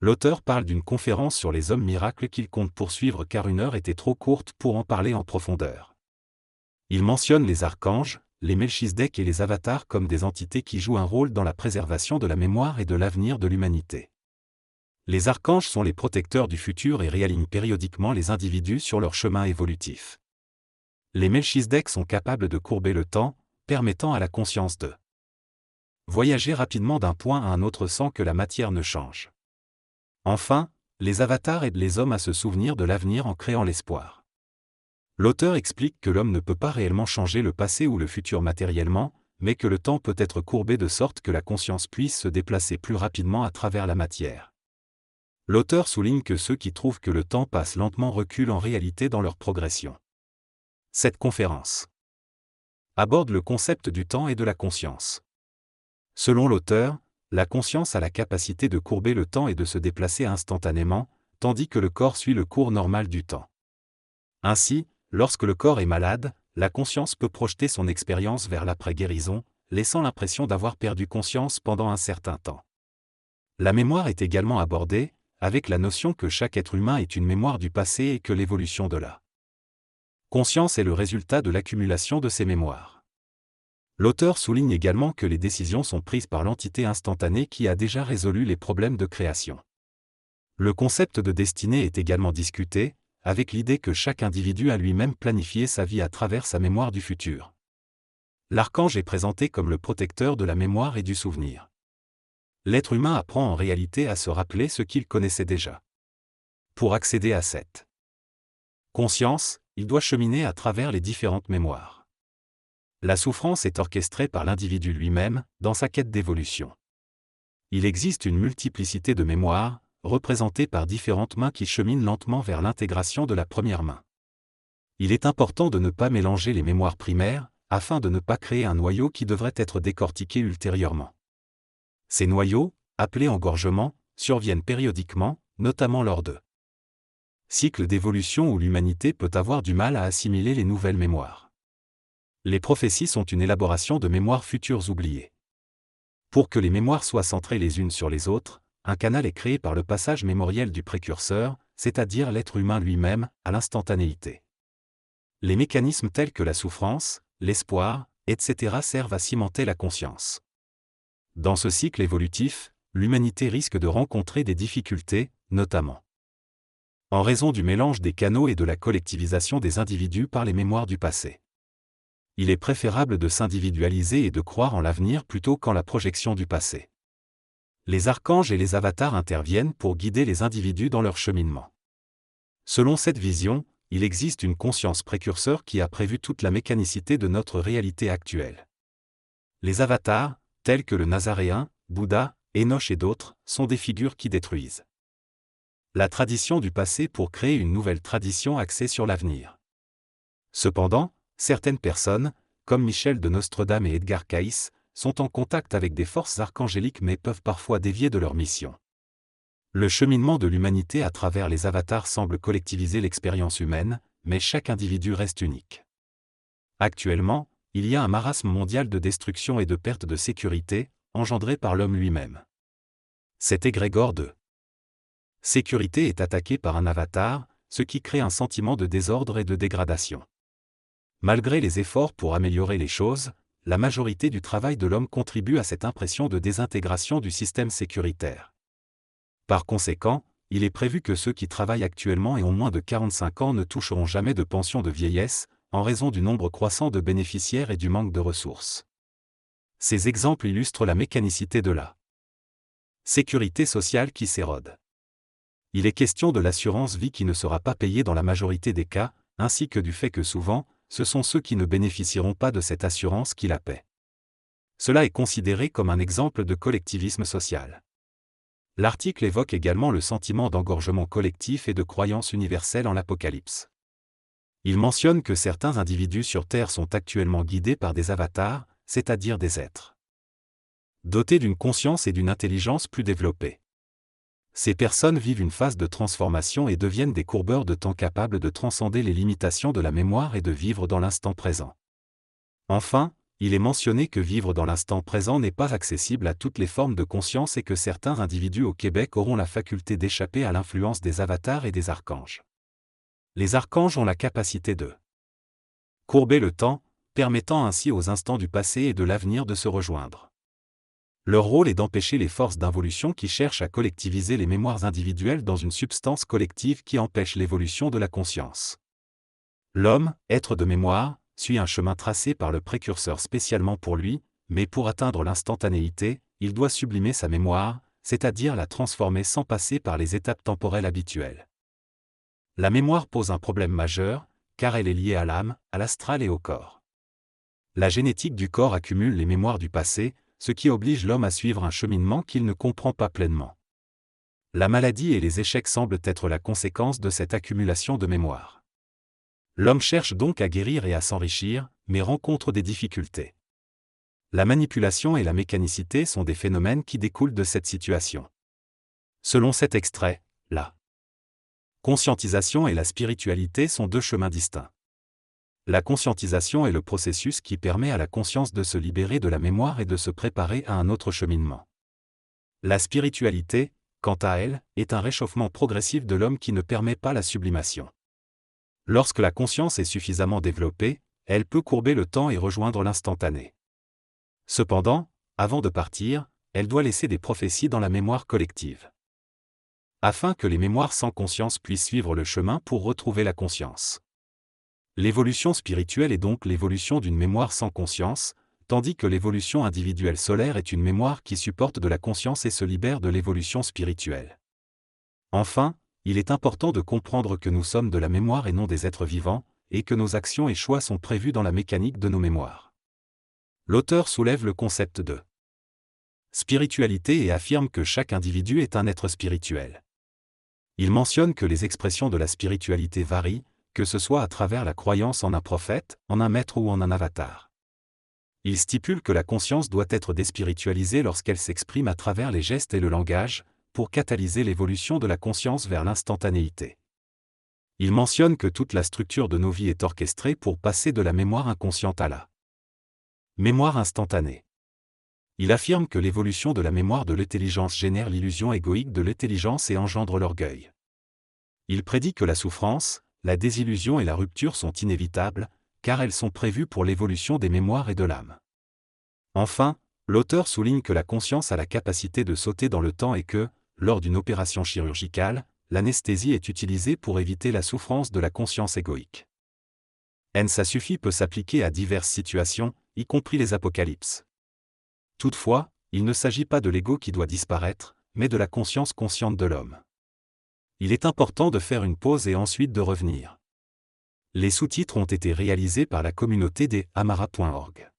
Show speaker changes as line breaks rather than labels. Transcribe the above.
L'auteur parle d'une conférence sur les hommes miracles qu'il compte poursuivre car une heure était trop courte pour en parler en profondeur. Il mentionne les archanges, les Melchizedek et les avatars comme des entités qui jouent un rôle dans la préservation de la mémoire et de l'avenir de l'humanité. Les archanges sont les protecteurs du futur et réalignent périodiquement les individus sur leur chemin évolutif. Les Melchizedek sont capables de courber le temps, permettant à la conscience de voyager rapidement d'un point à un autre sans que la matière ne change. Enfin, les avatars aident les hommes à se souvenir de l'avenir en créant l'espoir. L'auteur explique que l'homme ne peut pas réellement changer le passé ou le futur matériellement, mais que le temps peut être courbé de sorte que la conscience puisse se déplacer plus rapidement à travers la matière. L'auteur souligne que ceux qui trouvent que le temps passe lentement reculent en réalité dans leur progression. Cette conférence aborde le concept du temps et de la conscience. Selon l'auteur, la conscience a la capacité de courber le temps et de se déplacer instantanément, tandis que le corps suit le cours normal du temps. Ainsi, lorsque le corps est malade, la conscience peut projeter son expérience vers l'après-guérison, laissant l'impression d'avoir perdu conscience pendant un certain temps. La mémoire est également abordée, avec la notion que chaque être humain est une mémoire du passé et que l'évolution de la conscience est le résultat de l'accumulation de ces mémoires. L'auteur souligne également que les décisions sont prises par l'entité instantanée qui a déjà résolu les problèmes de création. Le concept de destinée est également discuté, avec l'idée que chaque individu a lui-même planifié sa vie à travers sa mémoire du futur. L'archange est présenté comme le protecteur de la mémoire et du souvenir. L'être humain apprend en réalité à se rappeler ce qu'il connaissait déjà. Pour accéder à cette conscience, il doit cheminer à travers les différentes mémoires. La souffrance est orchestrée par l'individu lui-même, dans sa quête d'évolution. Il existe une multiplicité de mémoires, représentées par différentes mains qui cheminent lentement vers l'intégration de la première main. Il est important de ne pas mélanger les mémoires primaires, afin de ne pas créer un noyau qui devrait être décortiqué ultérieurement. Ces noyaux, appelés engorgements, surviennent périodiquement, notamment lors de cycles d'évolution où l'humanité peut avoir du mal à assimiler les nouvelles mémoires. Les prophéties sont une élaboration de mémoires futures oubliées. Pour que les mémoires soient centrées les unes sur les autres, un canal est créé par le passage mémoriel du précurseur, c'est-à-dire l'être humain lui-même, à l'instantanéité. Les mécanismes tels que la souffrance, l'espoir, etc. servent à cimenter la conscience. Dans ce cycle évolutif, l'humanité risque de rencontrer des difficultés, notamment en raison du mélange des canaux et de la collectivisation des individus par les mémoires du passé. Il est préférable de s'individualiser et de croire en l'avenir plutôt qu'en la projection du passé. Les archanges et les avatars interviennent pour guider les individus dans leur cheminement. Selon cette vision, il existe une conscience précurseur qui a prévu toute la mécanicité de notre réalité actuelle. Les avatars, tels que le Nazaréen, Bouddha, Enoch et d'autres, sont des figures qui détruisent la tradition du passé pour créer une nouvelle tradition axée sur l'avenir. Cependant, certaines personnes, comme Michel de Nostredame et Edgar Cayce, sont en contact avec des forces archangéliques mais peuvent parfois dévier de leur mission. Le cheminement de l'humanité à travers les avatars semble collectiviser l'expérience humaine, mais chaque individu reste unique. Actuellement, il y a un marasme mondial de destruction et de perte de sécurité, engendré par l'homme lui-même. Cet égrégore de sécurité est attaqué par un avatar, ce qui crée un sentiment de désordre et de dégradation. Malgré les efforts pour améliorer les choses, la majorité du travail de l'homme contribue à cette impression de désintégration du système sécuritaire. Par conséquent, il est prévu que ceux qui travaillent actuellement et ont moins de 45 ans ne toucheront jamais de pension de vieillesse, en raison du nombre croissant de bénéficiaires et du manque de ressources. Ces exemples illustrent la mécanicité de la sécurité sociale qui s'érode. Il est question de l'assurance vie qui ne sera pas payée dans la majorité des cas, ainsi que du fait que souvent, ce sont ceux qui ne bénéficieront pas de cette assurance qui la paient. Cela est considéré comme un exemple de collectivisme social. L'article évoque également le sentiment d'engorgement collectif et de croyance universelle en l'Apocalypse. Il mentionne que certains individus sur Terre sont actuellement guidés par des avatars, c'est-à-dire des êtres dotés d'une conscience et d'une intelligence plus développées. Ces personnes vivent une phase de transformation et deviennent des courbeurs de temps capables de transcender les limitations de la mémoire et de vivre dans l'instant présent. Enfin, il est mentionné que vivre dans l'instant présent n'est pas accessible à toutes les formes de conscience et que certains individus au Québec auront la faculté d'échapper à l'influence des avatars et des archanges. Les archanges ont la capacité de courber le temps, permettant ainsi aux instants du passé et de l'avenir de se rejoindre. Leur rôle est d'empêcher les forces d'involution qui cherchent à collectiviser les mémoires individuelles dans une substance collective qui empêche l'évolution de la conscience. L'homme, être de mémoire, suit un chemin tracé par le précurseur spécialement pour lui, mais pour atteindre l'instantanéité, il doit sublimer sa mémoire, c'est-à-dire la transformer sans passer par les étapes temporelles habituelles. La mémoire pose un problème majeur, car elle est liée à l'âme, à l'astral et au corps. La génétique du corps accumule les mémoires du passé, ce qui oblige l'homme à suivre un cheminement qu'il ne comprend pas pleinement. La maladie et les échecs semblent être la conséquence de cette accumulation de mémoire. L'homme cherche donc à guérir et à s'enrichir, mais rencontre des difficultés. La manipulation et la mécanicité sont des phénomènes qui découlent de cette situation. Selon cet extrait, la conscientisation et la spiritualité sont deux chemins distincts. La conscientisation est le processus qui permet à la conscience de se libérer de la mémoire et de se préparer à un autre cheminement. La spiritualité, quant à elle, est un réchauffement progressif de l'homme qui ne permet pas la sublimation. Lorsque la conscience est suffisamment développée, elle peut courber le temps et rejoindre l'instantané. Cependant, avant de partir, elle doit laisser des prophéties dans la mémoire collective. Afin que les mémoires sans conscience puissent suivre le chemin pour retrouver la conscience. L'évolution spirituelle est donc l'évolution d'une mémoire sans conscience, tandis que l'évolution individuelle solaire est une mémoire qui supporte de la conscience et se libère de l'évolution spirituelle. Enfin, il est important de comprendre que nous sommes de la mémoire et non des êtres vivants, et que nos actions et choix sont prévus dans la mécanique de nos mémoires. L'auteur soulève le concept de spiritualité et affirme que chaque individu est un être spirituel. Il mentionne que les expressions de la spiritualité varient, que ce soit à travers la croyance en un prophète, en un maître ou en un avatar. Il stipule que la conscience doit être déspiritualisée lorsqu'elle s'exprime à travers les gestes et le langage, pour catalyser l'évolution de la conscience vers l'instantanéité. Il mentionne que toute la structure de nos vies est orchestrée pour passer de la mémoire inconsciente à la mémoire instantanée. Il affirme que l'évolution de la mémoire de l'intelligence génère l'illusion égoïque de l'intelligence et engendre l'orgueil. Il prédit que la souffrance, la désillusion et la rupture sont inévitables, car elles sont prévues pour l'évolution des mémoires et de l'âme. Enfin, l'auteur souligne que la conscience a la capacité de sauter dans le temps et que, lors d'une opération chirurgicale, l'anesthésie est utilisée pour éviter la souffrance de la conscience égoïque. Ça suffit peut s'appliquer à diverses situations, y compris les apocalypses. Toutefois, il ne s'agit pas de l'ego qui doit disparaître, mais de la conscience consciente de l'homme. Il est important de faire une pause et ensuite de revenir. Les sous-titres ont été réalisés par la communauté des Amara.org.